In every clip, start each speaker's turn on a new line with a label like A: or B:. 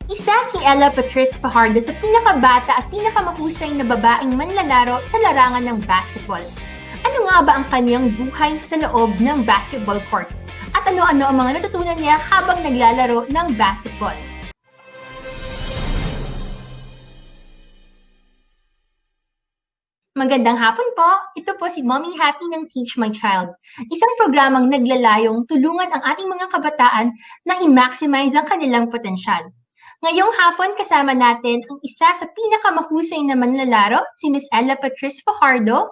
A: Isa si Ella Patrice Fajardo sa pinakabata at pinakamahusay na babaeng manlalaro sa larangan ng basketball. Ano nga ba ang kanyang buhay sa loob ng basketball court? At ano-ano ang mga natutunan niya habang naglalaro ng basketball? Magandang hapon po! Ito po si Mommy Happy ng Teach My Child. Isang programang naglalayong tulungan ang ating mga kabataan na i-maximize ang kanilang potensyal. Ngayong hapon kasama natin ang isa sa pinakamahusay na manlalaro, si Miss Ella Patrice Fajardo.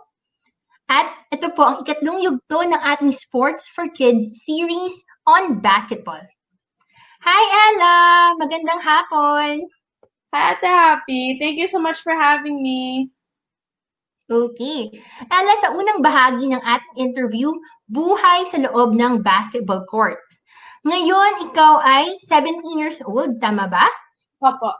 A: At ito po ang ikatlong yugto ng ating Sports for Kids series on basketball. Hi Ella! Magandang hapon!
B: Hi, Ate Happy. Thank you so much for having me.
A: Okay. Ella, sa unang bahagi ng ating interview, buhay sa loob ng basketball court. Ngayon, ikaw ay 17 years old, tama ba?
B: Opo.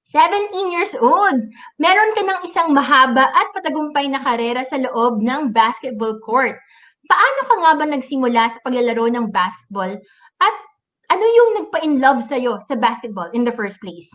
A: 17 years old! Meron ka ng isang mahaba at patagumpay na karera sa loob ng basketball court. Paano ka nga ba nagsimula sa paglalaro ng basketball? At ano yung nagpa-inlove sa'yo sa basketball in the first place?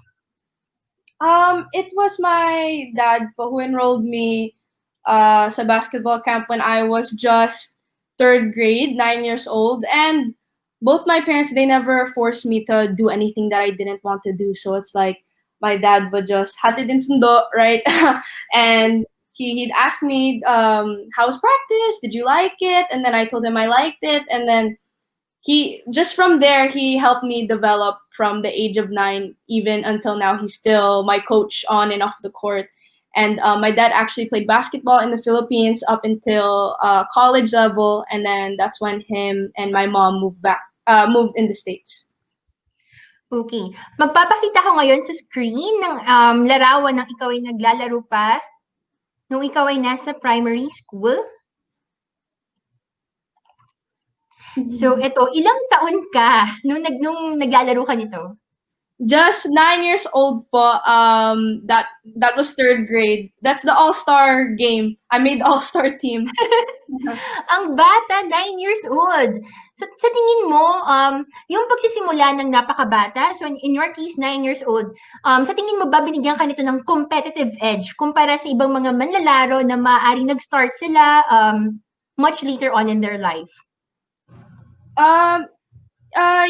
B: It was my dad po who enrolled me sa basketball camp when I was just third grade, 9 years old. And both my parents, they never forced me to do anything that I didn't want to do. So it's like my dad would just hatid din sundo, right? And he'd ask me, how's practice? Did you like it? And then I told him I liked it. And then he just from there he helped me develop from the age of 9 even until now. He's still my coach on and off the court. And my dad actually played basketball in the Philippines up until college level, and then that's when him and my mom moved in the States.
A: Okay. Magpapakita ko ngayon sa screen ng larawan ng ikaw ay naglalaro pa nung ikaw ay nasa primary school. So, ito, ilang taon ka nung naglalaro ka nito?
B: Just 9 years old po. That was third grade. That's the all-star game. I made the all-star team.
A: Ang bata, 9 years old. So, sa tingin mo, yung pagsisimula ng napakabata, so in your case, 9 years old, sa tingin mo ba binigyan ka nito ng competitive edge kumpara sa ibang mga manlalaro na maaaring nag-start sila much later on in their life?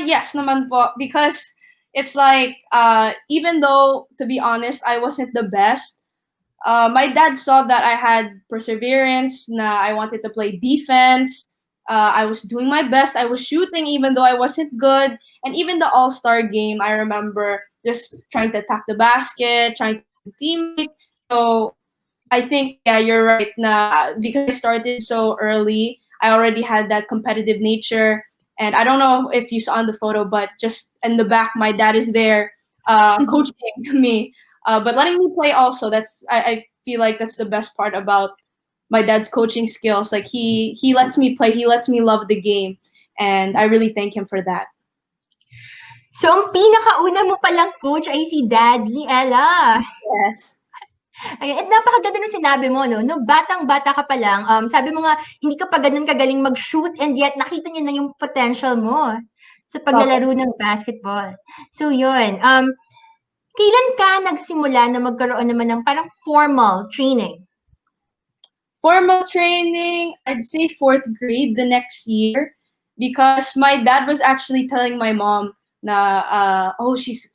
B: Yes naman po, because it's like, even though, to be honest, I wasn't the best, my dad saw that I had perseverance, na I wanted to play defense. I was doing my best. I was shooting even though I wasn't good. And even the all-star game, I remember just trying to attack the basket, trying to teammate. So I think, yeah, you're right, na because I started so early, I already had that competitive nature. And I don't know if you saw in the photo, but just in the back, my dad is there coaching me, but letting me play also. I feel like that's the best part about my dad's coaching skills. Like he lets me play, he lets me love the game, and I really thank him for that.
A: So, ang pinakauna mo palang coach ay si Daddy, Ella.
B: Yes.
A: Ayun, at napakaganda nung sinabi mo, no? No, batang-bata ka pa lang, sabi mo nga, hindi ka pa ganun kagaling mag-shoot and yet nakita niya na yung potential mo sa paglalaro ng basketball. So, yun. Kailan ka nagsimula na magkaroon naman ng parang formal training?
B: Formal training, I'd say fourth grade the next year, because my dad was actually telling my mom na,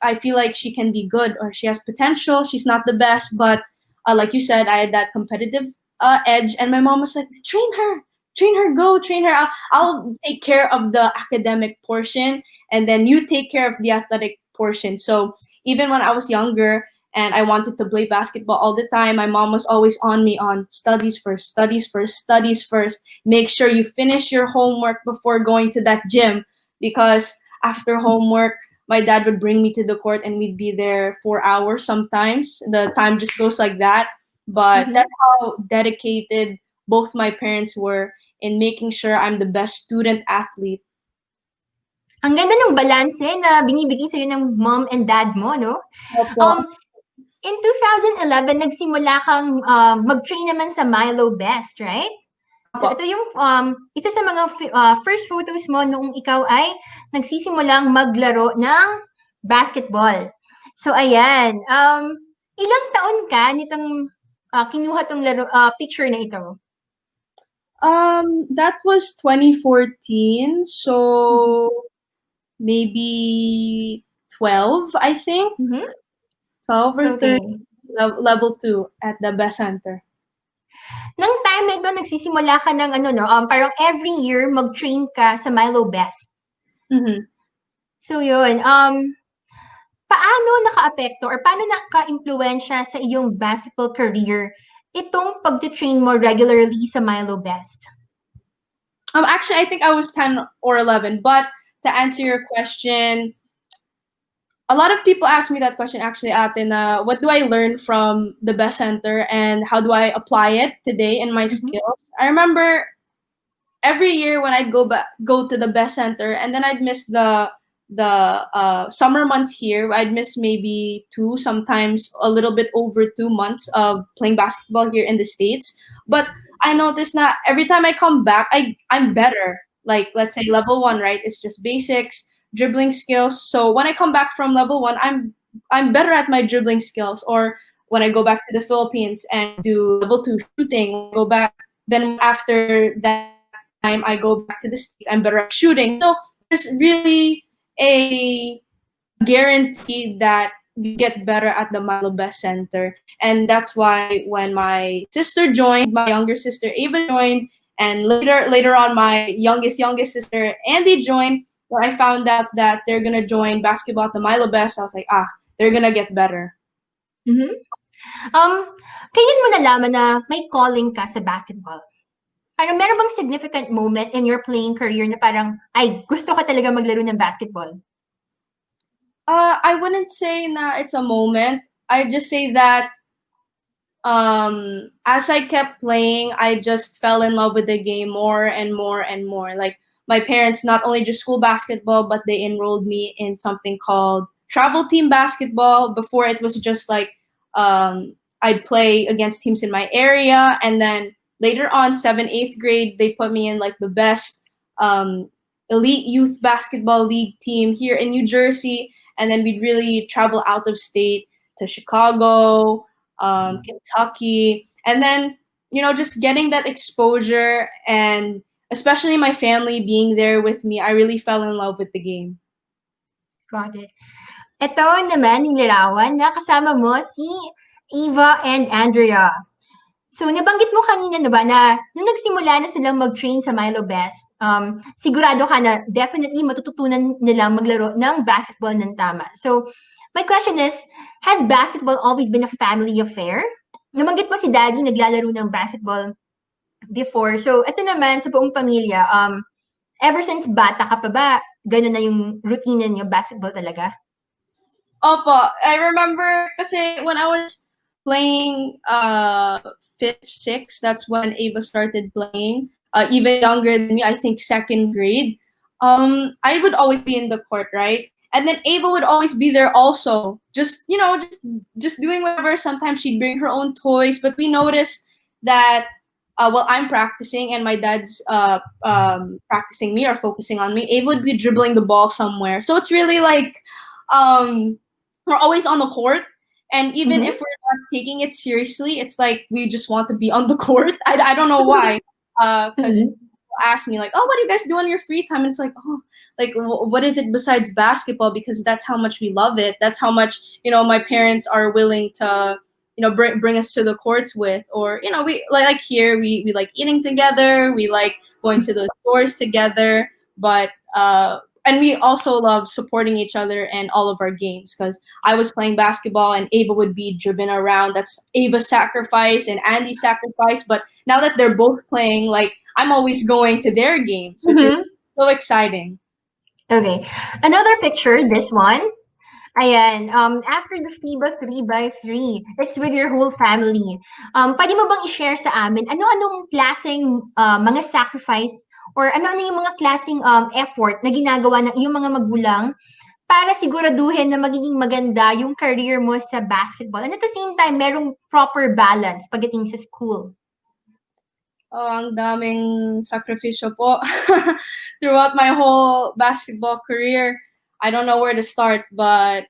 B: I feel like she can be good or she has potential. She's not the best, but like you said, I had that competitive edge, and my mom was like, train her, go train her. I'll take care of the academic portion, and then you take care of the athletic portion. So even when I was younger and I wanted to play basketball all the time, my mom was always on me on studies first, studies first, studies first. Make sure you finish your homework before going to that gym, because after homework, my dad would bring me to the court and we'd be there 4 hours sometimes. The time just goes like that. But that's how dedicated both my parents were in making sure I'm the best student athlete.
A: Ang ganda ng balanse na binibigay sa'yo ng mom and dad mo, no? In 2011, nagsimula kang mag-train naman sa Milo Best, right? So ito yung isa sa mga first photos mo noong ikaw ay nagsisimulang maglaro ng basketball. So ayan, ilang taon ka nitong kinuha tong picture na ito?
B: That was 2014,
A: Mhm.
B: so maybe 12, I think.
A: Mhm.
B: 12 or 13,
A: Okay.
B: level 2 at the best center.
A: Nang time na ito, nagsisimula ka ng ano, no, parang every year mag-train ka sa Milo Best.
B: Mm-hmm.
A: So yun, paano nakaapekto or paano naka-impluwensya sa iyong basketball career itong pagte-train mo regularly sa Milo Best?
B: Actually, I think I was 10 or 11, but to answer your question, a lot of people ask me that question actually, Ate, na what do I learn from the best center and how do I apply it today in my
A: Mhm.
B: skills? I remember every year when I'd go to the best center, and then I'd miss the summer months here. I'd miss maybe 2, sometimes a little bit over 2 months of playing basketball here in the States. But I noticed that every time I come back, I'm better. Like, let's say level 1, right? It's just basics, dribbling skills. So when I come back from level 1, I'm better at my dribbling skills. Or when I go back to the Philippines and do level 2 shooting, go back. Then after that time I go back to the States, I'm better at shooting. So there's really a guarantee that we get better at the Milo Best Center. And that's why when my sister joined, my younger sister Ava joined, and later on my youngest sister Andy joined, where I found out that they're gonna join basketball at the Milo Best, I was like, they're gonna get better.
A: Mhm. Um, Kailan mo nalaman na may calling ka sa basketball? Parang meron bang significant moment in your playing career na parang, ay, gusto ka talaga maglaro ng basketball?
B: I wouldn't say na it's a moment. I just say that as I kept playing, I just fell in love with the game more and more and more. Like, my parents not only just school basketball, but they enrolled me in something called travel team basketball. Before, it was just like I'd play against teams in my area, and then later on, 7th, 8th grade, they put me in like the best um, elite youth basketball league team here in New Jersey, and then we'd really travel out of state to Chicago, Kentucky, and then just getting that exposure, and especially my family being there with me, I really fell in love with the game.
A: Got it. Ito naman yung larawan na kasama mo si Eva and Andrea. So, nabanggit mo kanina na ba na nung nagsimula na silang mag-train sa Milo Best, sigurado ka na definitely matututunan nilang maglaro ng basketball ng tama. So, my question is, has basketball always been a family affair? Nabanggit mo si Daddy naglalaro ng basketball before. So, ito naman sa buong pamilya, ever since bata ka pa ba, ganun na yung routine niyo, basketball talaga?
B: Opo, I remember kasi when I was playing 5th, 6th, that's when Ava started playing. Even younger than me, I think 2nd grade. I would always be in the court, right? And then Ava would always be there also, just doing whatever. Sometimes she'd bring her own toys, but we noticed that while I'm practicing and my dad's practicing me or focusing on me, Ava would be dribbling the ball somewhere. So it's really like um, we're always on the court, and even
A: Mhm.
B: if we're not taking it seriously, it's like we just want to be on the court. I don't know why, because
A: Mhm.
B: people ask me like, oh, what do you guys do on your free time? And it's like, oh, like what is it besides basketball? Because that's how much we love it. That's how much my parents are willing to bring us to the courts with. Or we like here we like eating together, we like going to the stores together, but and we also love supporting each other in all of our games, because I was playing basketball and Ava would be driven around. That's Ava's sacrifice and Andy's sacrifice. But now that they're both playing, like, I'm always going to their games, which is
A: Mhm.
B: so exciting.
A: Okay. Another picture, this one. Ayan, after the FIBA 3x3, it's with your whole family. Pwede mo bang i-share sa amin, ano-anong klaseng mga sacrifice or ano-ano yung mga klaseng effort na ginagawa ng iyong mga magulang para siguraduhin na magiging maganda yung career mo sa basketball. And at the same time, merong proper balance pagdating sa school.
B: Oh, ang daming sakripisyo po throughout my whole basketball career. I don't know where to start, but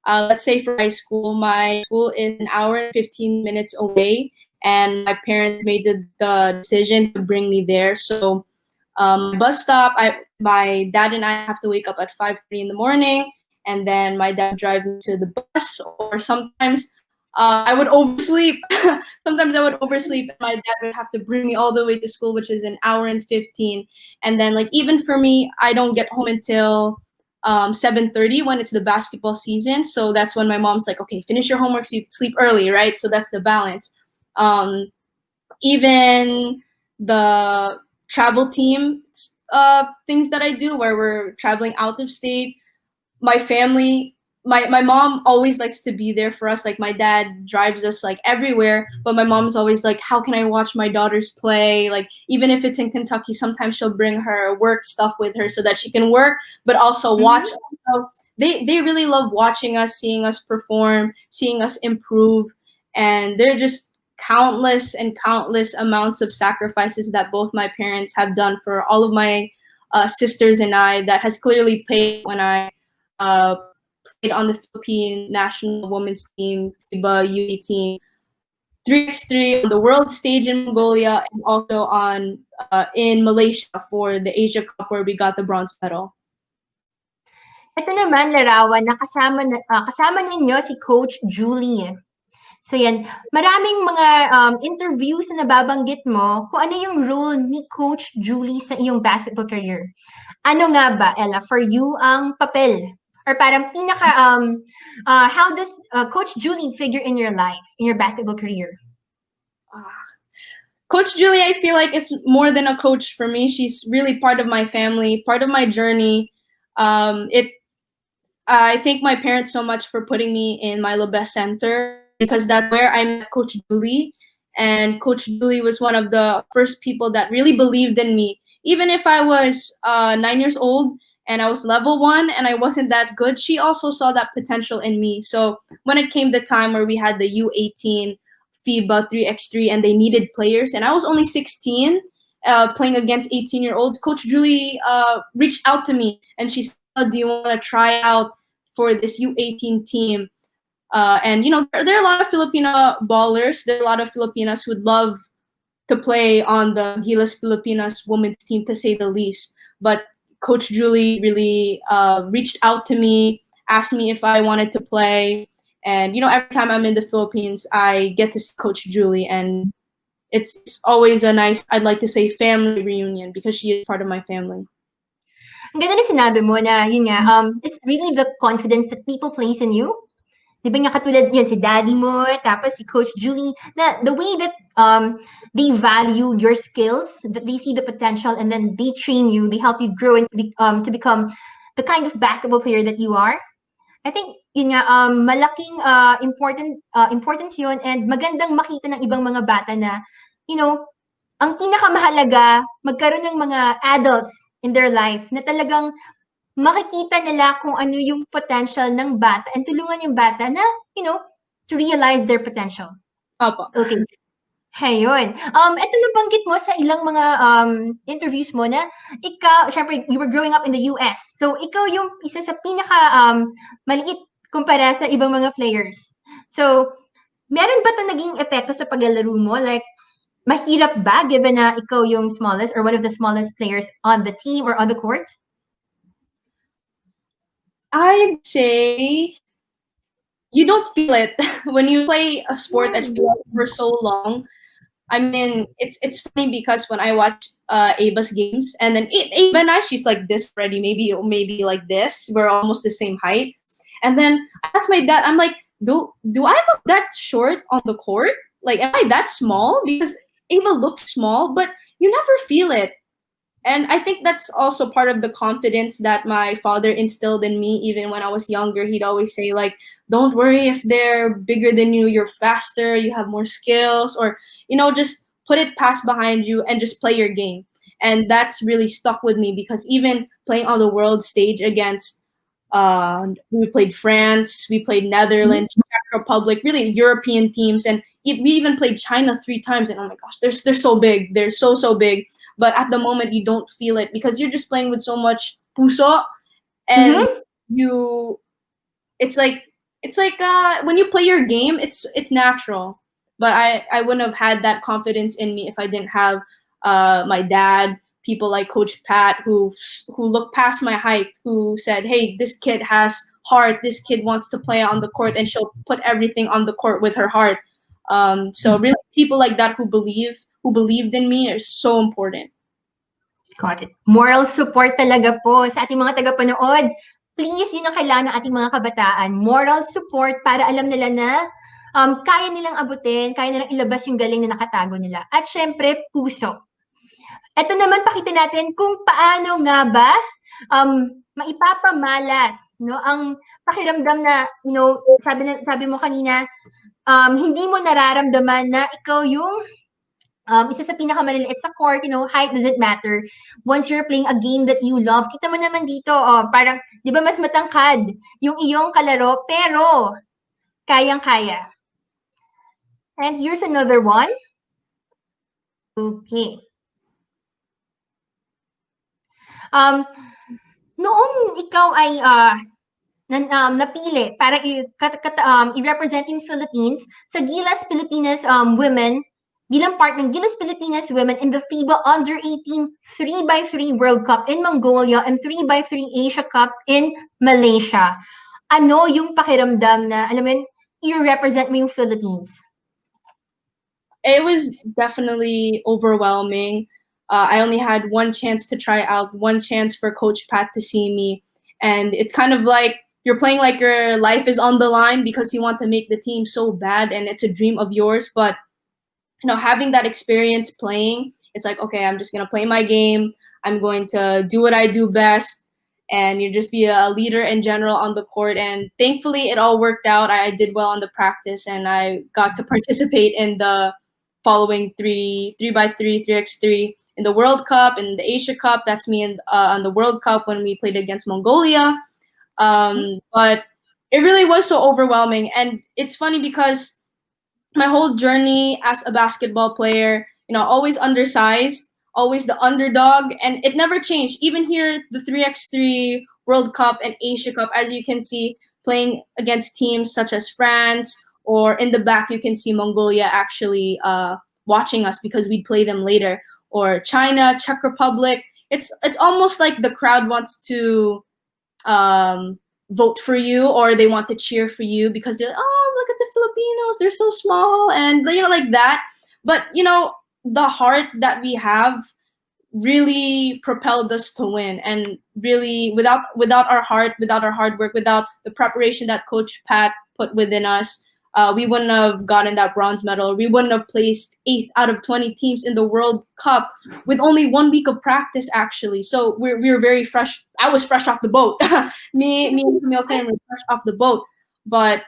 B: let's say for high school, my school is an hour and 15 minutes away, and my parents made the decision to bring me there. So bus stop, my dad and I have to wake up at 5:30 in the morning, and then my dad drive me to the bus, or sometimes I would oversleep. Sometimes I would oversleep, and my dad would have to bring me all the way to school, which is an hour and 15. And then, like, even for me, I don't get home until 7:30 when it's the basketball season. So that's when my mom's like, okay, finish your homework so you can sleep early, right? So that's the balance. Even the travel team things that I do where we're traveling out of state, my family, my mom always likes to be there for us. Like, my dad drives us like everywhere, but my mom's always like, how can I watch my daughters play? Like, even if it's in Kentucky, sometimes she'll bring her work stuff with her so that she can work but also watch us. So they really love watching us, seeing us perform, seeing us improve, and they're just countless and countless amounts of sacrifices that both my parents have done for all of my sisters and I, that has clearly paid when I played on the Philippine national women's team, FIBA U18, 3x3 on the world stage in Mongolia, and also on in Malaysia for the Asia Cup where we got the bronze medal.
A: Ito naman, larawan na kasama ninyo si Coach Julie. So yan, maraming mga interviews na nababanggit mo kung ano yung role ni Coach Julie sa iyong basketball career. Ano nga ba, Ella, for you ang papel? Or parang how does Coach Julie figure in your life, in your basketball career?
B: Coach Julie, I feel like, is more than a coach for me. She's really part of my family, part of my journey. I thank my parents so much for putting me in my Labes Center, because that's where I met Coach Julie. And Coach Julie was one of the first people that really believed in me. Even if I was 9 years old and I was level 1 and I wasn't that good, she also saw that potential in me. So when it came the time where we had the U18 FIBA 3x3 and they needed players, and I was only 16 playing against 18-year-olds, Coach Julie reached out to me and she said, do you want to try out for this U18 team? And there are a lot of Filipino ballers. There are a lot of Filipinas who'd love to play on the Gilas Pilipinas women's team, to say the least. But Coach Julie really reached out to me, asked me if I wanted to play. And every time I'm in the Philippines, I get to see Coach Julie, and it's always a nice, I'd like to say, family reunion, because she is part of my family.
A: Ang ganda na sinabi mo na, yun nga, it's really the confidence that people place in you. Di ba nga katulad yun, si daddy mo, tapos si Coach Julie, na the way that they value your skills, that they see the potential, and then they train you, they help you grow and to become the kind of basketball player that you are. I think yun nga, malaking importance yun, and magandang makita ng ibang mga bata na, ang pinakamahalaga, magkaroon ng mga adults in their life na talagang makikita nila kung ano yung potential ng bata and tulungan yung bata na, to realize their potential.
B: Opo.
A: Okay. Ayun. Ito nabanggit mo sa ilang mga interviews mo na ikaw, syempre, you were growing up in the US. So, ikaw yung isa sa maliit kumpara sa ibang mga players. So, meron ba ito naging epekto sa paglalaro mo? Like, mahirap ba given na ikaw yung smallest or one of the smallest players on the team or on the court?
B: I'd say you don't feel it when you play a sport that you love for so long. I mean, it's funny because when I watch Ava's games, and then Ava and I, she's like this already, maybe like this. We're almost the same height. And then I asked my dad, I'm like, do I look that short on the court? Like, am I that small? Because Ava looks small, but you never feel it. And I think that's also part of the confidence that my father instilled in me. Even when I was younger, he'd always say, like, don't worry if they're bigger than you, you're faster, you have more skills, or, just put it past behind you and just play your game. And that's really stuck with me, because even playing on the world stage against, we played France, we played Netherlands, Czech Republic, really European teams, and we even played China 3 times. And oh my gosh, they're so big. They're so big. But at the moment, you don't feel it because you're just playing with so much puso, and it's like it's like when you play your game, it's natural. But I wouldn't have had that confidence in me if I didn't have my dad, people like Coach Pat who looked past my height, who said, "Hey, this kid has heart. This kid wants to play on the court, and she'll put everything on the court with her heart." So really, people like that who believed in me are so important.
A: Got it. Moral support talaga po sa ating mga tagapanood. Please, yun ang kailangan ng ating mga kabataan. Moral support para alam nila na kaya nilang abutin, kaya nilang ilabas yung galing na nakatago nila. At syempre, puso. Ito naman, pakita natin kung paano nga ba maipapamalas no ang pakiramdam na sabi mo kanina hindi mo nararamdaman na ikaw yung isa sa pinakamaliliit sa court, height doesn't matter. Once you're playing a game that you love, kita mo naman dito, parang, di ba mas matangkad yung iyong kalaro, pero kayang-kaya. And here's another one. Okay. Noong ikaw ay napili para i-represent yung Philippines sa Gilas Pilipinas Women bilang part ng Gilas Pilipinas Women in the FIBA Under-18 3x3 World Cup in Mongolia and 3x3 Asia Cup in Malaysia. Ano yung pakiramdam na, alam mo yun, i-represent mo yung Philippines?
B: It was definitely overwhelming. I only had one chance to try out, one chance for Coach Pat to see me. And it's kind of like you're playing like your life is on the line because you want to make the team so bad and it's a dream of yours. But, having that experience playing, it's like, okay, I'm just going to play my game. I'm going to do what I do best. And you just be a leader in general on the court. And thankfully, it all worked out. I did well on the practice and I got to participate in the following 3x3, 3x3 in the World Cup, in the Asia Cup. That's me on the World Cup when we played against Mongolia. But it really was so overwhelming. And it's funny because my whole journey as a basketball player, always undersized, always the underdog, and it never changed. Even here, the 3x3 World Cup and Asia Cup, as you can see, playing against teams such as France, or in the back, you can see Mongolia actually watching us because we play them later, or China, Czech Republic. It's almost like the crowd wants to vote for you, or they want to cheer for you because they're like, oh, look at the Filipinos, they're so small, and like that. But the heart that we have really propelled us to win, and really without our heart, without our hard work, without the preparation that Coach Pat put within us, we wouldn't have gotten that bronze medal. We wouldn't have placed 8th out of 20 teams in the World Cup with only 1 week of practice, actually. So we were very fresh. I was fresh off the boat. me and Camille were fresh off the boat. But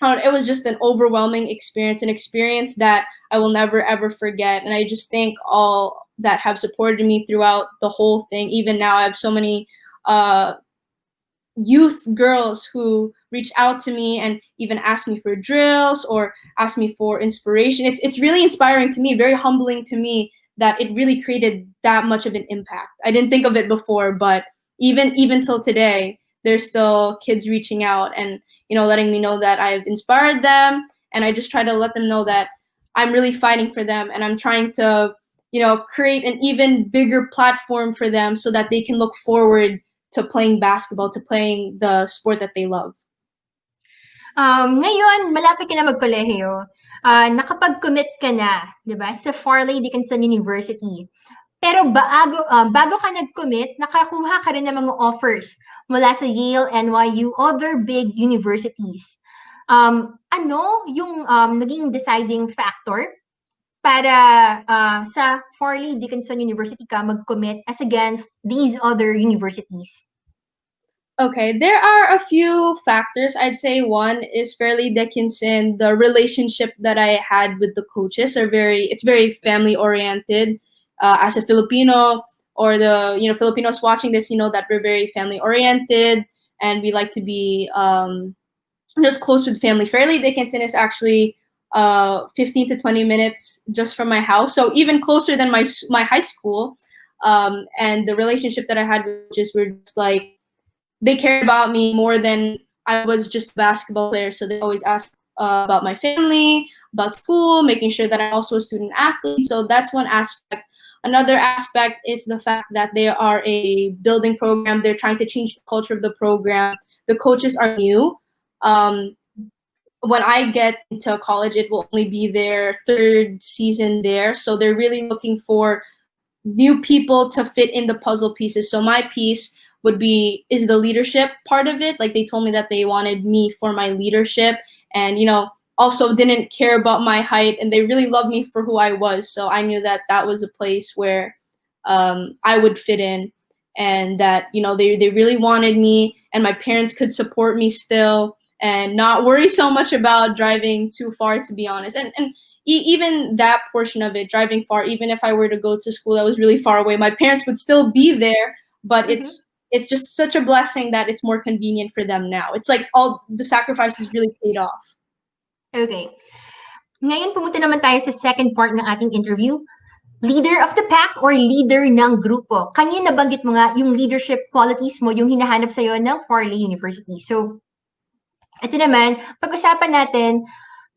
B: it was just an overwhelming experience, an experience that I will never, ever forget. And I just thank all that have supported me throughout the whole thing. Even now, I have so many youth girls who reach out to me and even ask me for drills or ask me for inspiration. It's really inspiring to me, very humbling to me that it really created that much of an impact. I didn't think of it before, but even till today, there's still kids reaching out and letting me know that I've inspired them, and I just try to let them know that I'm really fighting for them, and I'm trying to create an even bigger platform for them so that they can look forward to playing basketball, to playing the sport that they love.
A: Ngayon, malapit ka na magkolehiyo. Nakapag-commit ka na, di ba, sa Farleigh Dickinson University. Pero bago ka nag-commit, nakakuha ka rin ng mga offers mula sa Yale, NYU, other big universities. Ano yung naging deciding factor para sa Farleigh Dickinson University ka mag-commit as against these other universities?
B: Okay, there are a few factors. I'd say one is Farleigh Dickinson. The relationship that I had with the coaches it's very family oriented. As a Filipino, or the Filipinos watching this, that we're very family oriented and we like to be just close with family. Farleigh Dickinson is actually 15 to 20 minutes just from my house, so even closer than my high school. And the relationship that I had with just were just like, they cared about me more than I was just a basketball player, so they always ask about my family, about school, making sure that I'm also a student athlete. So that's one aspect. Another aspect is the fact that they are a building program. They're trying to change the culture of the program. The coaches are new. When I get into college, it will only be their third season there. So they're really looking for new people to fit in the puzzle pieces. So my piece is the leadership part of it. Like they told me that they wanted me for my leadership, and also didn't care about my height, and they really loved me for who I was. So I knew that that was a place where I would fit in, and that they really wanted me, and my parents could support me still and not worry so much about driving too far, to be honest. And even that portion of it, driving far, even if I were to go to school that was really far away, my parents would still be there. But it's just such a blessing that it's more convenient for them now. It's like all the sacrifices really paid off.
A: Okay. Ngayon pumunta naman tayo sa second part ng ating interview. Leader of the pack or leader ng grupo? Kanina nabanggit mo nga yung leadership qualities mo, yung hinahanap sa'yo ng Farleigh University. So, ito naman, pag-usapan natin,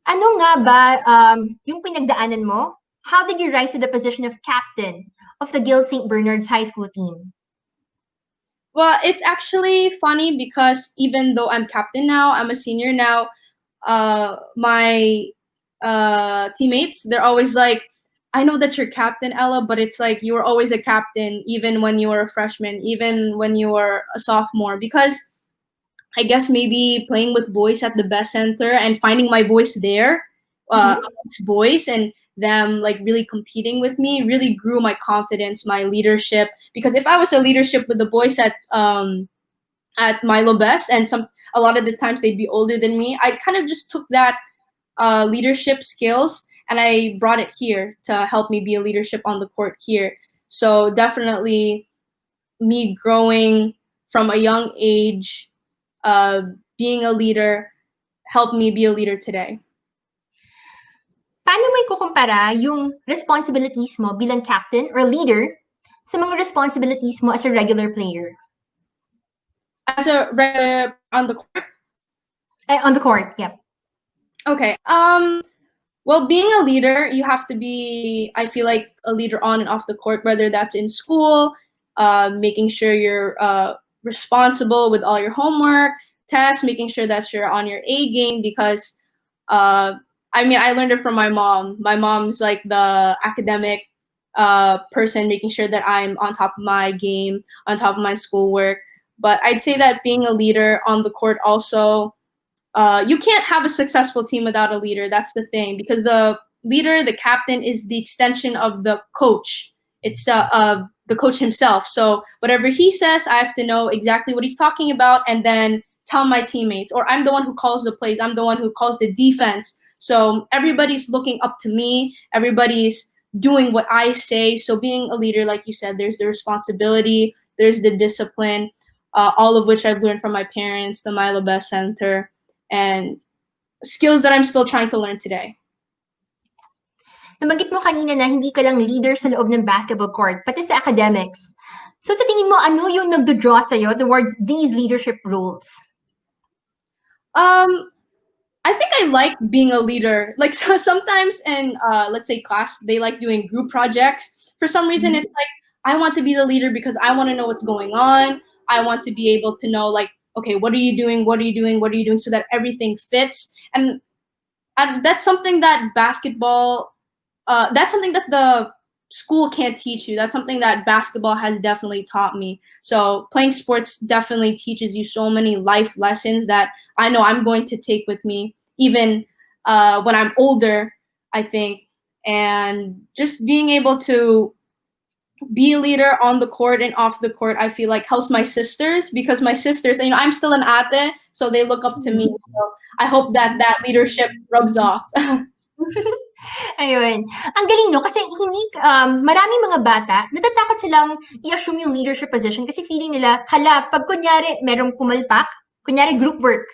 A: ano nga ba yung pinagdaanan mo? How did you rise to the position of captain of the Gill St. Bernard's high school team?
B: Well, it's actually funny because even though I'm captain now, I'm a senior now, my teammates, they're always like, I know that you're captain, Ella, but it's like you were always a captain even when you were a freshman, even when you were a sophomore, because I guess maybe playing with boys at the best center and finding my voice there amongst boys, and them like really competing with me really grew my confidence, my leadership. Because if I was a leadership with the boys at Milo Best, and a lot of the times they'd be older than me, I kind of just took that leadership skills and I brought it here to help me be a leadership on the court here. So definitely me growing from a young age, being a leader, helped me be a leader today.
A: Paano mo ikukumpara yung responsibilities mo bilang captain or leader sa mga responsibilities mo as a regular player?
B: As a regular on the court?
A: On the court, yeah.
B: Okay. Well, being a leader, you have to be, I feel like, a leader on and off the court, whether that's in school, making sure you're responsible with all your homework, tests, making sure that you're on your A game, because I learned it from my mom. My mom's like the academic person, making sure that I'm on top of my game, on top of my schoolwork. But I'd say that being a leader on the court also, you can't have a successful team without a leader. That's the thing, because the leader, the captain, is the extension of the coach. It's the coach himself. So whatever he says, I have to know exactly what he's talking about and then tell my teammates. Or I'm the one who calls the plays. I'm the one who calls the defense. So everybody's looking up to me. Everybody's doing what I say. So being a leader, like you said, there's the responsibility, there's the discipline, all of which I've learned from my parents, the Milo Best Center, and skills that I'm still trying to learn today.
A: Nabanggit mo kanina na hindi ka lang leader sa loob ng basketball court, pati sa academics. So sa tingin mo, ano yung nagdo-draw sa'yo towards these leadership roles?
B: I think I like being a leader. Like, so sometimes in let's say class, they like doing group projects. For some reason, it's like I want to be the leader because I want to know what's going on. I want to be able to know, like, okay, what are you doing? What are you doing? What are you doing? So that everything fits. And that's something that basketball, that's something that the school can't teach you. That's something that basketball has definitely taught me. So playing sports definitely teaches you so many life lessons that I know I'm going to take with me, even when I'm older, I think. And just being able to be a leader on the court and off the court, I feel like helps my sisters, because my sisters, I'm still an ate, so they look up to me. So I hope that leadership rubs off.
A: Ayun. Ang galing, no? Kasi maraming mga bata, natatakot silang i-assume yung leadership position kasi feeling nila, hala, pag kunyari merong pumalpak, kunyari group work,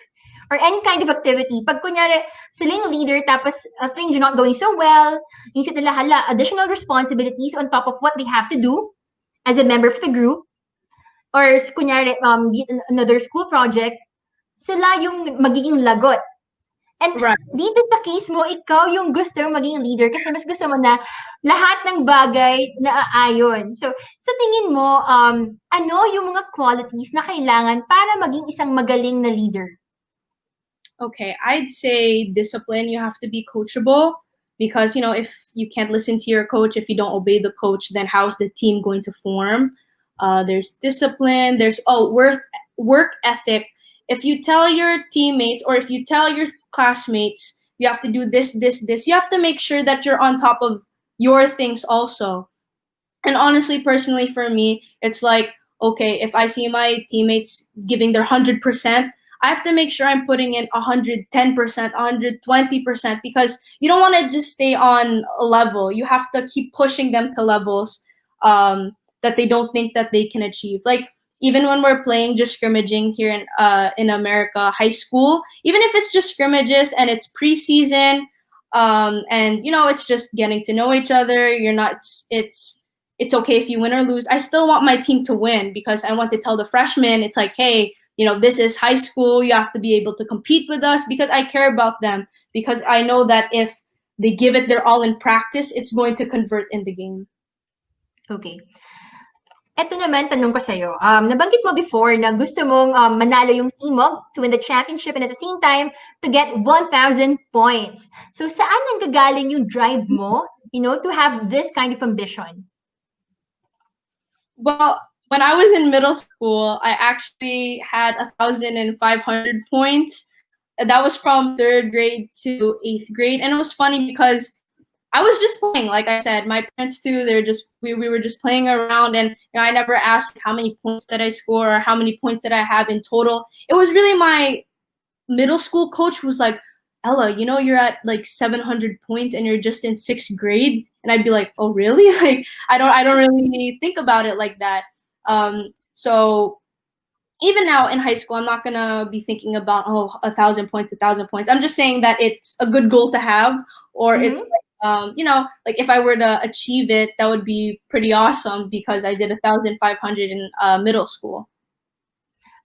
A: or any kind of activity, pag kunyari sila yung leader tapos things are not going so well, isip nila, hala, additional responsibilities on top of what they have to do as a member of the group, or kunyari another school project. sila yung magiging lagot. And
B: Right.
A: dito sa case mo, ikaw yung gusto maging leader kasi mas gusto mo na lahat ng bagay na aayon. So, sa tingin mo, ano yung mga qualities na kailangan para maging isang magaling na leader?
B: Okay, I'd say discipline. You have to be coachable because, if you can't listen to your coach, if you don't obey the coach, then how's the team going to form? There's discipline. There's work ethic. If you tell your teammates or if you tell your classmates, you have to do this, this, this. You have to make sure that you're on top of your things also. And honestly, personally, for me, it's like, okay, if I see my teammates giving their 100%, I have to make sure I'm putting in 110%, 120% because you don't want to just stay on a level. You have to keep pushing them to levels that they don't think that they can achieve. Like even when we're playing just scrimmaging here in America, high school, even if it's just scrimmages and it's preseason, and it's just getting to know each other. It's okay if you win or lose. I still want my team to win because I want to tell the freshmen, it's like, hey, this is high school. You have to be able to compete with us because I care about them. Because I know that if they give it their all in practice, it's going to convert in the game.
A: Okay. Eto naman, tanong ko sa'yo. Nabanggit mo before na gusto mong manalo yung team mo to win the championship and at the same time to get 1,000 points. So saan nanggagaling yung drive mo, to have this kind of ambition?
B: Well, when I was in middle school, I actually had 1,500 points. That was from 3rd grade to 8th grade. And it was funny because I was just playing, like I said, my parents too, we were just playing around and I never asked how many points did I score or how many points did I have in total. It was really my middle school coach was like, Ella, you're at like 700 points and you're just in 6th grade. And I'd be like, oh really? Like, I don't really think about it like that. So even now in high school, I'm not gonna be thinking about 1,000 points, 1,000 points. I'm just saying that it's a good goal to have, or it's like, like if I were to achieve it, that would be pretty awesome because I did 1,500 in middle school.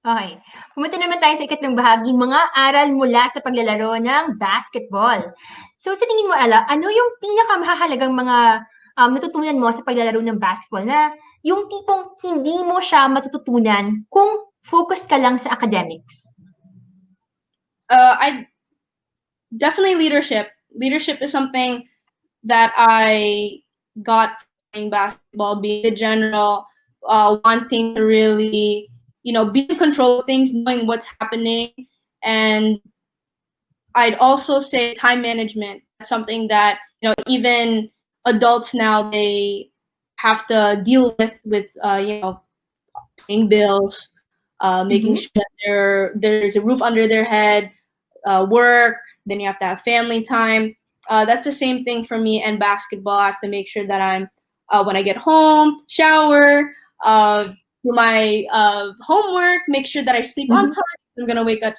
A: Okay. Pumunta naman tayo sa ikatlong bahagi, mga aral mula sa paglalaro ng basketball. So sa tingin mo, Ella, ano yung pinakamahalagang mga natutunan mo sa paglalaro ng basketball na yung tipong hindi mo siya matututunan kung focus ka lang sa academics?
B: I definitely leadership. Leadership is something that I got playing basketball, being the general, wanting to really, be in control of things, knowing what's happening. And I'd also say time management. That's something that, even adults now, they have to deal with paying bills, making sure that there's a roof under their head, work, then you have to have family time. That's the same thing for me and basketball. I have to make sure that I'm, when I get home, shower, do my homework, make sure that I sleep on time. I'm gonna wake up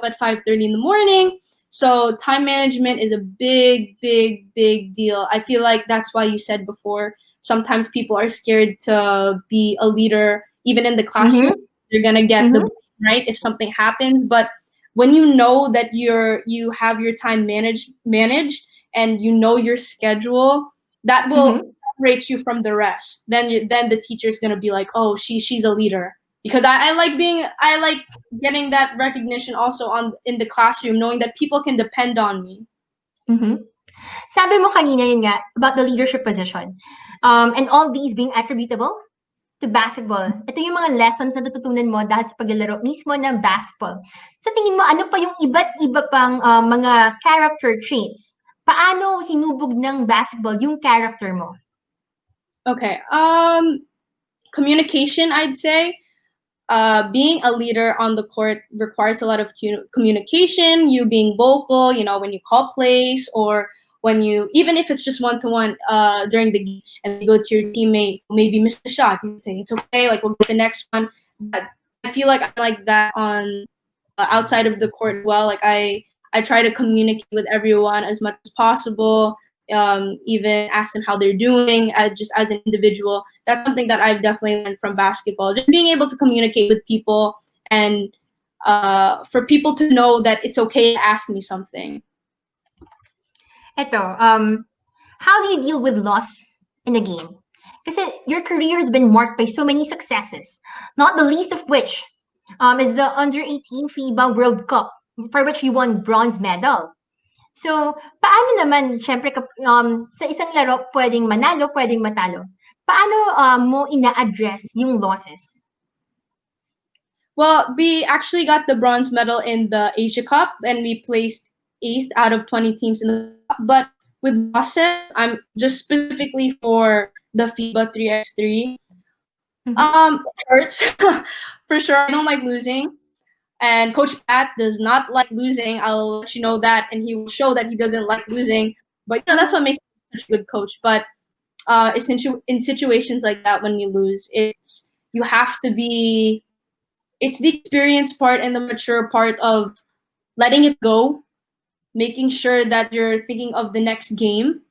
B: at 5:30 in the morning. So time management is a big, big, big deal. I feel like that's why you said before, sometimes people are scared to be a leader, even in the classroom. You're gonna get the right if something happens, but when you know that you have your time managed and you know your schedule, that will separate you from the rest. Then the teacher's gonna be like, oh, she's a leader. Because I like getting that recognition also in the classroom, knowing that people can depend on me.
A: Sabi mo kanina yun nga about the leadership position, and all these being attributable to basketball. Ito yung mga lessons na natutunan mo dahil sa paglalaro mismo ng basketball. Sa tingin mo, ano pa yung iba't iba pang mga character traits? Paano hinubog ng basketball yung character mo?
B: Okay. Communication, I'd say. Being a leader on the court requires a lot of communication, you being vocal, when you call plays or when even if it's just one-to-one during the game and you go to your teammate, maybe miss the shot, you say, it's okay, like we'll get the next one. But I feel like I'm like that on outside of the court as well. Like I try to communicate with everyone as much as possible. Even ask them how they're doing just as an individual. That's something that I've definitely learned from basketball. Just being able to communicate with people and for people to know that it's okay to ask me something.
A: How do you deal with loss in a game? Kasi your career has been marked by so many successes, not the least of which is the Under-18 FIBA World Cup, for which you won bronze medal. So, paano naman, syempre, sa isang laro, pwedeng manalo, pwedeng matalo. Paano mo ina-address yung losses?
B: Well, we actually got the bronze medal in the Asia Cup, and we placed 8th out of 20 teams in the cup. But with losses, I'm just specifically for the FIBA 3x3. It hurts for sure. I don't like losing, and Coach Pat does not like losing. I'll let you know that, and he will show that he doesn't like losing. But that's what makes him such a good coach. But in situations like that, when you lose, you have to be. It's the experience part and the mature part of letting it go, making sure that you're thinking of the next game.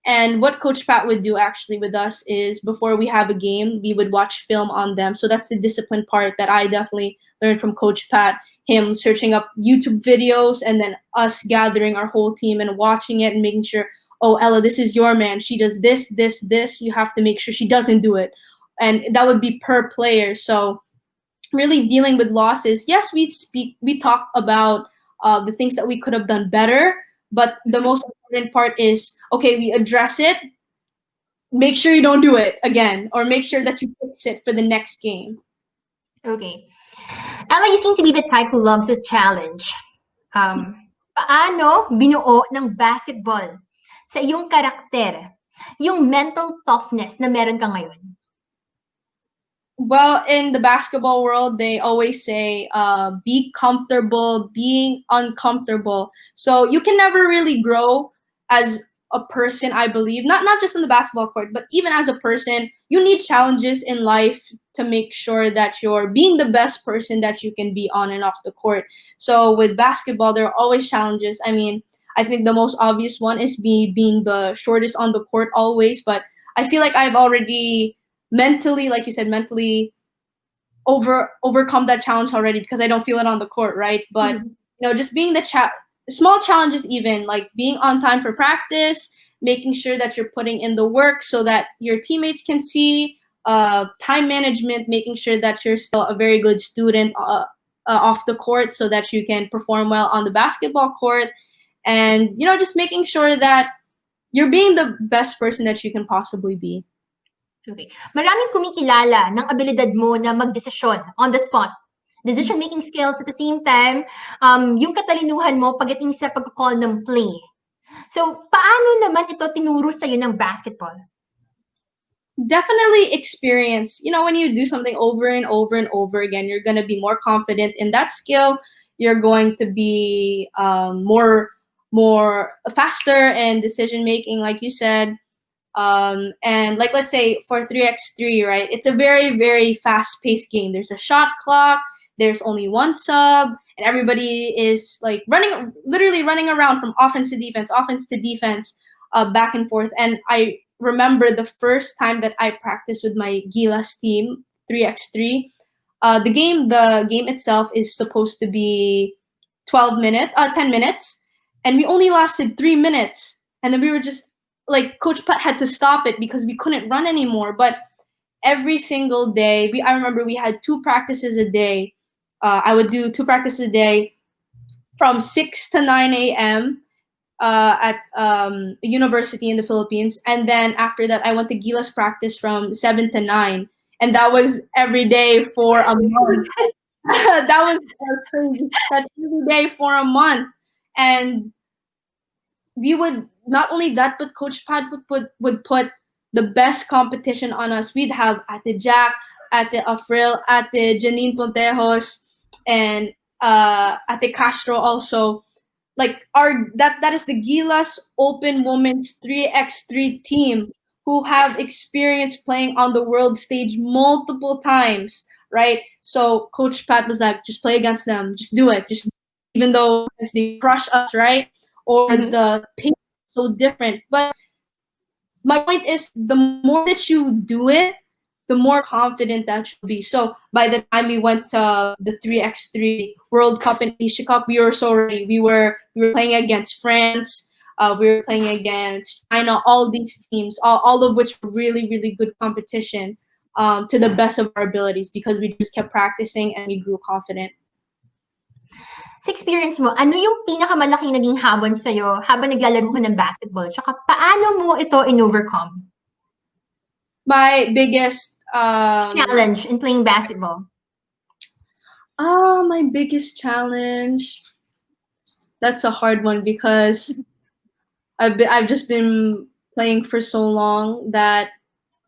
B: And what Coach Pat would do actually with us is before we have a game, we would watch film on them. So that's the discipline part that I definitely learned from Coach Pat, him searching up YouTube videos and then us gathering our whole team and watching it and making sure, oh, Ella, this is your man. She does this, this, this. You have to make sure she doesn't do it. And that would be per player. So really dealing with losses, yes, we talk about the things that we could have done better, but the most important part is, okay, we address it, make sure you don't do it again, or make sure that you fix it for the next game.
A: Okay. Ella, you seem to be the type who loves a challenge. Paano binuo ng basketball sa iyong karakter, yung mental toughness na meron ka ngayon?
B: Well, in the basketball world, they always say, be comfortable being uncomfortable. So you can never really grow as a person, I believe, not just in the basketball court, but even as a person, you need challenges in life to make sure that you're being the best person that you can be on and off the court. So with basketball, there are always challenges. I mean, I think the most obvious one is being the shortest on the court always, but I feel like I've already mentally, like you said, overcome that challenge already because I don't feel it on the court, right? But just being small challenges, even like being on time for practice, making sure that you're putting in the work so that your teammates can see, time management, making sure that you're still a very good student off the court so that you can perform well on the basketball court, and just making sure that you're being the best person that you can possibly be.
A: Okay. Maraming kumikilala ng abilidad mo na magdesisyon on the spot. Decision-making skills at the same time, yung katalinuhan mo pagdating sa pag-call ng play. So, paano naman ito tinuro sa'yo ng basketball?
B: Definitely experience. When you do something over and over and over again, you're going to be more confident in that skill. You're going to be more faster in decision-making, like you said. And like, let's say for 3x3, right? It's a very, very fast-paced game. There's a shot clock. There's only one sub, and everybody is like literally running around from offense to defense, back and forth. And I remember the first time that I practiced with my Gilas team, 3x3. The game itself is supposed to be 10 minutes, and we only lasted 3 minutes, and then we were just like, Coach Pat had to stop it because we couldn't run anymore. But every single day, I remember we had 2 practices a day. I would do 2 practices a day from 6 to 9 a.m. At a university in the Philippines. And then after that, I went to Gilas practice from 7 to 9. And that was every day for a month. That was crazy. That's every day for a month. And we would, not only that, but Coach Pat would put the best competition on us. We'd have Ate Jack, Ate Afril, Ate Janine Pontejos, and Ate Castro also. Like that is the Gilas Open Women's 3x3 team who have experience playing on the world stage multiple times, right? So Coach Pat was like, just play against them, just do it, even though they crush us, right? Or the pace is so different. But my point is, the more that you do it, the more confident that she'll be. So by the time we went to the 3x3 World Cup and Asia Cup, we were so ready. We were playing against France. We were playing against China. All these teams, all of which were really, really good competition, to the best of our abilities, because we just kept practicing and we grew confident.
A: Sa experience mo, ano yung pinakamalaking naging hamon sa'yo habang naglalaro ka ng basketball? Tsaka paano mo ito in-overcome?
B: My biggest
A: Challenge in playing basketball?
B: my biggest challenge. That's a hard one because I've just been playing for so long that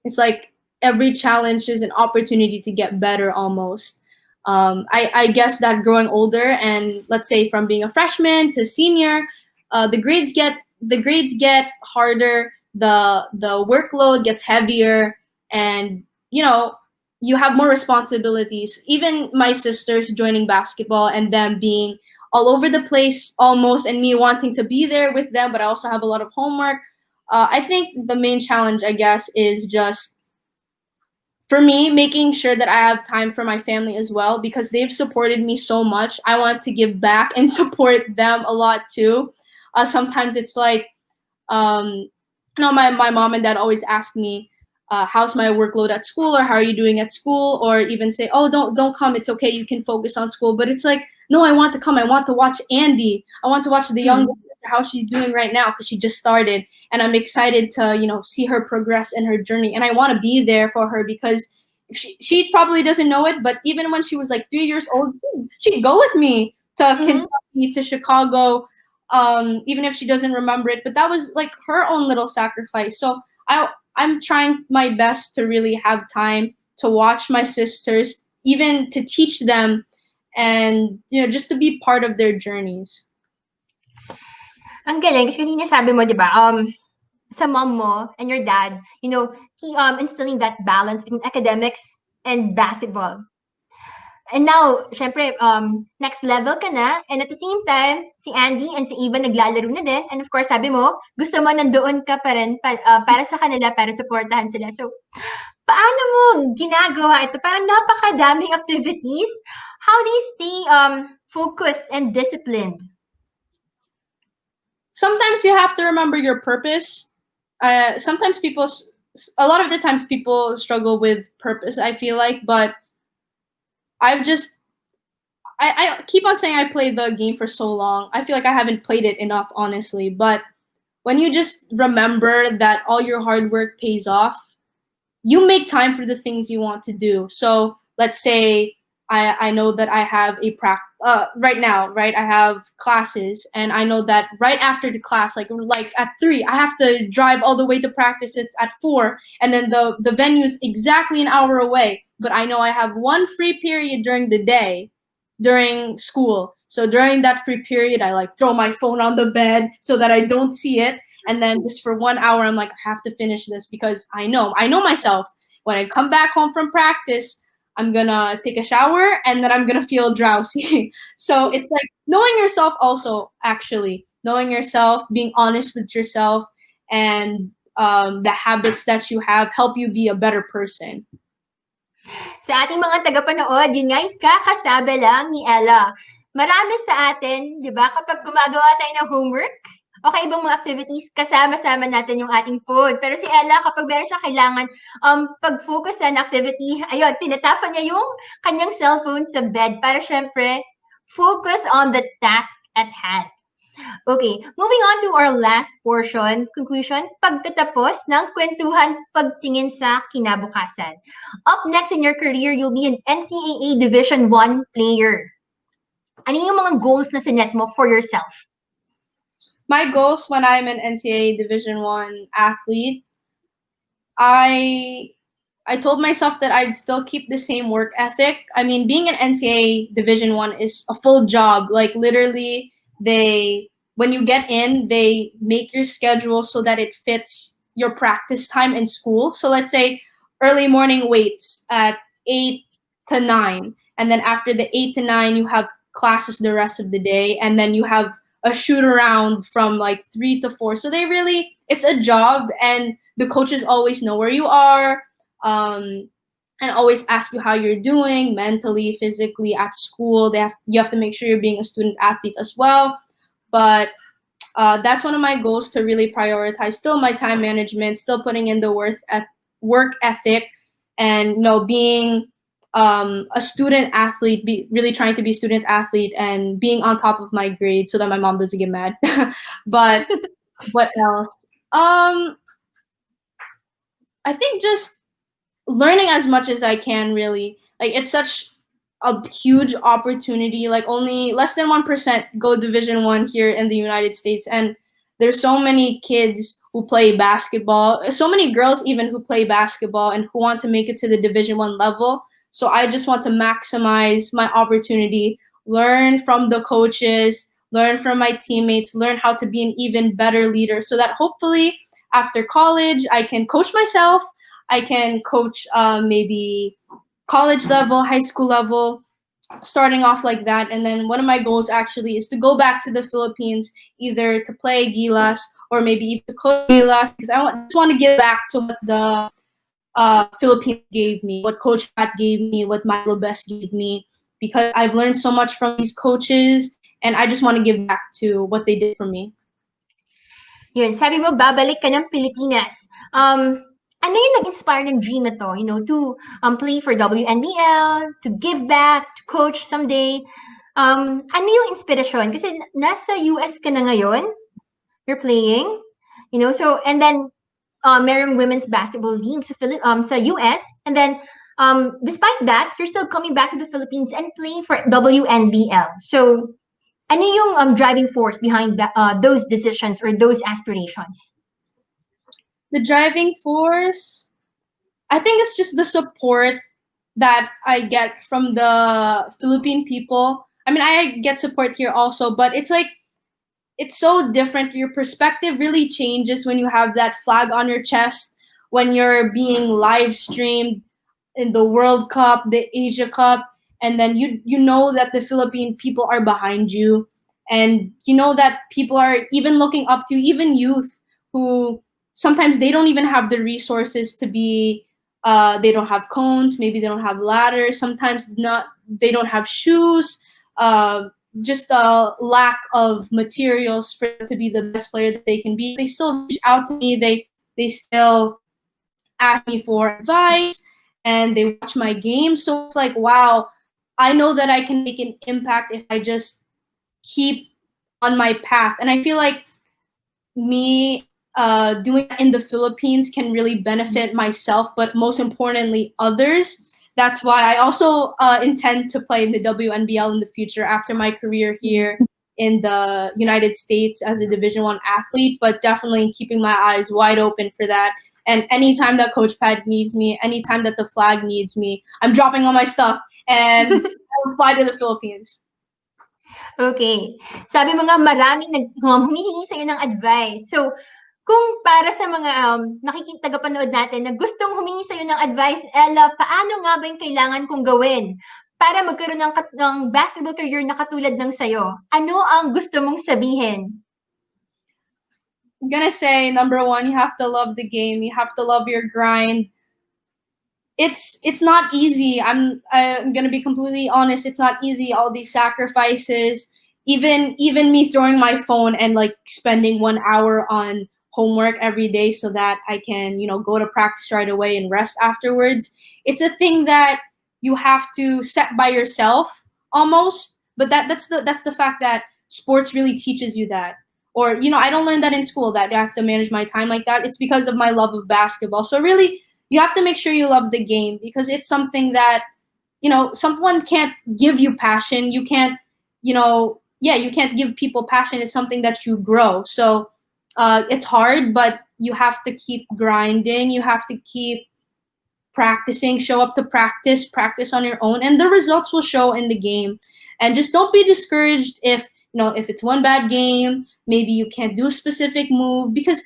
B: it's like every challenge is an opportunity to get better almost. I guess that growing older, and let's say from being a freshman to senior, the grades get harder, the workload gets heavier, and you have more responsibilities. Even my sisters joining basketball and them being all over the place almost, and me wanting to be there with them, but I also have a lot of homework. I think the main challenge, I guess, is just for me making sure that I have time for my family as well, because they've supported me so much. I want to give back and support them a lot too. Sometimes it's like, my mom and dad always ask me, how's my workload at school, or how are you doing at school, or even say, oh, don't come, it's okay, you can focus on school. But it's like, no, I want to come. I want to watch Andy. I want to watch the young sister, how she's doing right now, because she just started, and I'm excited to see her progress in her journey, and I want to be there for her, because she probably doesn't know it, but even when she was like 3 years old, she'd go with me to Kentucky, to Chicago, even if she doesn't remember it. But that was like her own little sacrifice. So I'm trying my best to really have time to watch my sisters, even to teach them, and just to be part of their journeys.
A: Ang galing, kasi kanina sabi mo, di ba, sa mom mo and your dad, instilling that balance between academics and basketball. And now, syempre, next level ka na, and at the same time, si Andy and si Eva naglalaro na din, and of course, sabi mo, gusto mo nandoon ka pa rin para sa kanila, para supportahan sila. So, paano mo ginagawa ito? Parang napakadaming activities. How do you stay focused and disciplined?
B: Sometimes you have to remember your purpose. Sometimes a lot of the times people struggle with purpose, I feel like, but I keep on saying I played the game for so long. I feel like I haven't played it enough, honestly. But when you just remember that all your hard work pays off, you make time for the things you want to do. So let's say I know that I have a practice right now, right? I have classes, and I know that right after the class, like at 3, I have to drive all the way to practice. It's at 4, and then the venue's exactly an hour away. But I know I have one free period during the day, during school. So during that free period, I like throw my phone on the bed so that I don't see it. And then just for 1 hour, I'm like, I have to finish this, because I know myself. When I come back home from practice, I'm gonna take a shower, and then I'm gonna feel drowsy. So it's like knowing yourself also, actually. Knowing yourself, being honest with yourself, and the habits that you have help you be a better person.
A: Sa ating mga tagapanood, yun guys, kakasabi lang ni Ella. Marami sa atin, di ba, kapag gumagawa tayo ng homework, okay, ibang mga activities, kasama-sama natin yung ating phone. Pero si Ella, kapag meron siya kailangan pag-focus sa activity, ayun, tinatapon niya yung kanyang cellphone sa bed para syempre focus on the task at hand. Okay, moving on to our last portion, conclusion, pagtatapos ng kwentuhan pagtingin sa kinabukasan. Up next in your career, you'll be an NCAA Division I player. Ano yung mga goals na sinet mo for yourself?
B: My goals when I'm an NCAA Division I athlete, I told myself that I'd still keep the same work ethic. I mean, being an NCAA Division I is a full job. Like literally, when you get in, they make your schedule so that it fits your practice time in school. So let's say early morning weights at 8 to 9. And then after the 8 to 9, you have classes the rest of the day. And then you have a shoot around from like 3 to 4. So it's a job, and the coaches always know where you are. and always ask you how you're doing mentally, physically, at school. You have to make sure you're being a student athlete as well. But that's one of my goals, to really prioritize still my time management, still putting in the work ethic, and being a student athlete, really trying to be a student athlete and being on top of my grades so that my mom doesn't get mad. But what else? I think just learning as much as I can, really. Like, it's such a huge opportunity. Like, only less than 1% go Division 1 here in the United States, and there's so many kids who play basketball, so many girls even who play basketball and who want to make it to the Division 1 level. So I just want to maximize my opportunity, learn from the coaches, learn from my teammates, learn how to be an even better leader, so that hopefully after college I can coach myself. I can coach maybe college level, high school level, starting off like that. And then one of my goals actually is to go back to the Philippines, either to play Gilas or maybe even to coach Gilas, because just want to give back to what the Philippines gave me, what Coach Pat gave me, what Milo Best gave me, because I've learned so much from these coaches, and I just want to give back to what they did for me.
A: Yun, sabi mo, babalik ka ng Pilipinas. Ano yung nag-inspire ng dream na to? To play for WNBL, to give back, to coach someday. Ano yung inspirasyon? Kasi nasa US ka na ngayon, you're playing, so, and then merong women's basketball league sa US, and then despite that, you're still coming back to the Philippines and playing for WNBL. So, ano yung driving force behind those decisions or those aspirations?
B: The driving force, I think it's just the support that I get from the Philippine people. I mean, I get support here also, but it's like, it's so different. Your perspective really changes when you have that flag on your chest, when you're being live streamed in the World Cup, the Asia Cup, and then you know that the Philippine people are behind you, and you know that people are even looking up to you, even youth who sometimes they don't even have the resources to be, they don't have cones, maybe they don't have ladders, sometimes they don't have shoes, just a lack of materials for them to be the best player that they can be. They still reach out to me, they still ask me for advice, and they watch my games. So it's like, wow, I know that I can make an impact if I just keep on my path. And I feel like me doing that in the Philippines can really benefit myself, but most importantly, others. That's why I also intend to play in the WNBL in the future after my career here in the United States as a Division 1 athlete, but definitely keeping my eyes wide open for that. And anytime that Coach Pat needs me, anytime that the flag needs me, I'm dropping all my stuff and I'll fly to the Philippines.
A: Okay. Sabi mo nga maraming humihingi sa'yo ng advice. So, kung para sa mga tagapanood natin na gustong humingi sa'yo ng advice, Ella, paano nga ba yung kailangan kong gawin para magkaroon ng basketball career na katulad ng sa'yo? Ano ang gusto mong sabihin?
B: I'm gonna say, number one, you have to love the game. You have to love your grind. It's not easy. I'm gonna be completely honest. It's not easy. All these sacrifices, even me throwing my phone and like spending 1 hour on homework every day so that I can go to practice right away and rest afterwards. It's a thing that you have to set by yourself almost. But that's the fact that sports really teaches you that. Or I don't learn that in school, that I have to manage my time like that. It's because of my love of basketball. So really, you have to make sure you love the game, because it's something that, someone can't give you passion. You can't, you can't give people passion. It's something that you grow. So it's hard, but you have to keep grinding. You have to keep practicing, show up to practice on your own, and the results will show in the game. And just don't be discouraged if it's one bad game, maybe you can't do a specific move, because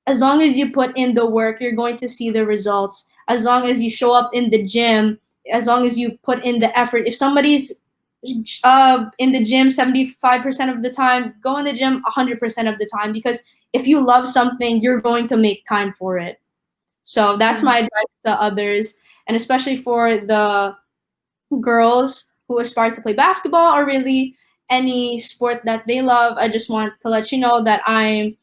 B: as long as you put in the work, you're going to see the results. As long as you show up in the gym, as long as you put in the effort. If somebody's in the gym 75% of the time, go in the gym 100% of the time, because if you love something, you're going to make time for it. So that's my advice to others. and especially for the girls who aspire to play basketball or really any sport that they love. I just want to let you know that I'm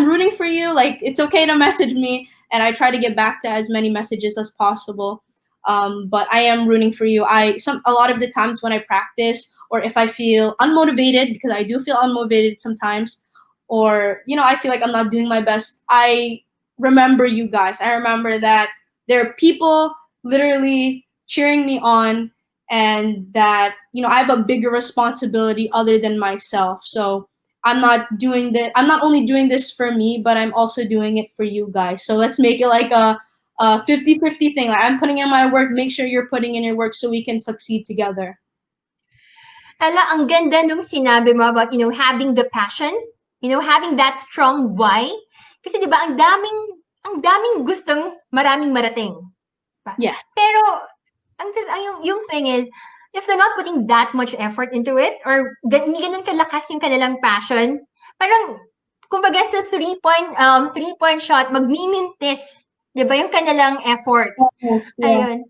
B: rooting for you. Like, it's okay to message me, and I try to get back to as many messages as possible. But I am rooting for you. A lot of the times when I practice, or if I feel unmotivated, because I do feel unmotivated sometimes, or I feel like I'm not doing my best, I remember you guys. I remember that there are people literally cheering me on, and that I have a bigger responsibility other than myself. So I'm not only doing this for me, but I'm also doing it for you guys. So let's make it like a 50-50 thing. Like, I'm putting in my work, make sure you're putting in your work so we can succeed together.
A: Ella, ang ganda nung sinabi mo about, having the passion, having that strong why. Kasi 'di ba, ang daming gustong maraming marating.
B: Yes.
A: Pero yung thing is, if they're not putting that much effort into it, or hindi ganun kalakas yung kanilang passion, parang kumbaga sa 3-point shot, magmimintis, 'di ba, yung kanilang efforts.
B: Yeah.
A: Ayun.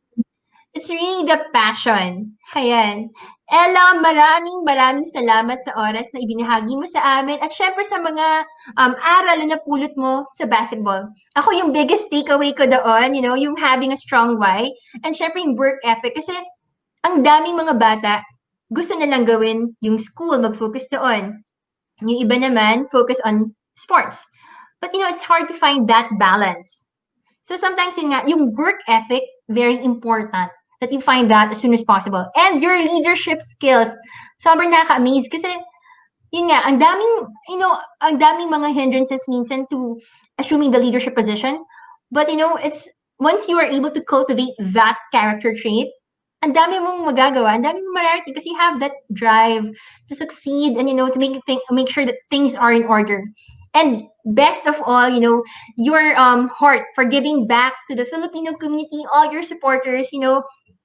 A: It's really the passion. Ayan. Ella, maraming salamat sa oras na ibinahagi mo sa amin, at syempre sa mga aral na napulot mo sa basketball. Ako, yung biggest takeaway ko doon, yung having a strong why, and syempre yung work ethic. Kasi ang daming mga bata, gusto nilang gawin yung school, mag-focus doon. Yung iba naman, focus on sports. But it's hard to find that balance. So sometimes yung work ethic, very important that you find that as soon as possible. And your leadership skills, sobrang nakaka-amaze kasi yun nga, ang daming mga hindrances minsan to assuming the leadership position. But it's once you are able to cultivate that character trait, ang dami mong magagawa, ang dami mong mararating kasi you have that drive to succeed, and to make sure that things are in order. And best of all, your heart for giving back to the Filipino community, all your supporters,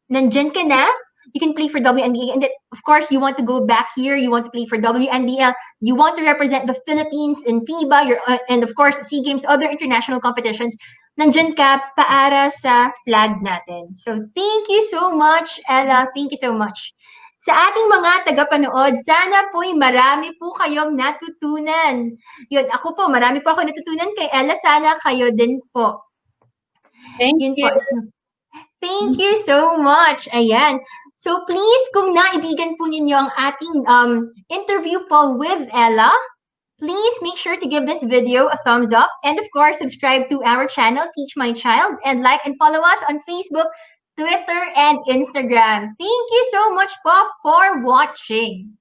A: nandyan ka na. You can play for WNBA, and that, of course, you want to go back here. You want to play for WNBL. You want to represent the Philippines in FIBA, and of course, SEA Games, other international competitions. Nandyan ka para sa flag natin. So thank you so much, Ella. Thank you so much. Sa ating mga tagapanood, sana po'y marami po kayong natutunan. Yun, ako po, marami po ako natutunan kay Ella. Sana kayo din po.
B: Thank
A: Yun
B: you.
A: Po. Thank you so much. Ayan. So please, kung naibigan po ninyo ang ating interview po with Ella, please make sure to give this video a thumbs up, and of course, subscribe to our channel, Teach My Child, and like and follow us on Facebook, Twitter, and Instagram. Thank you so much po for watching.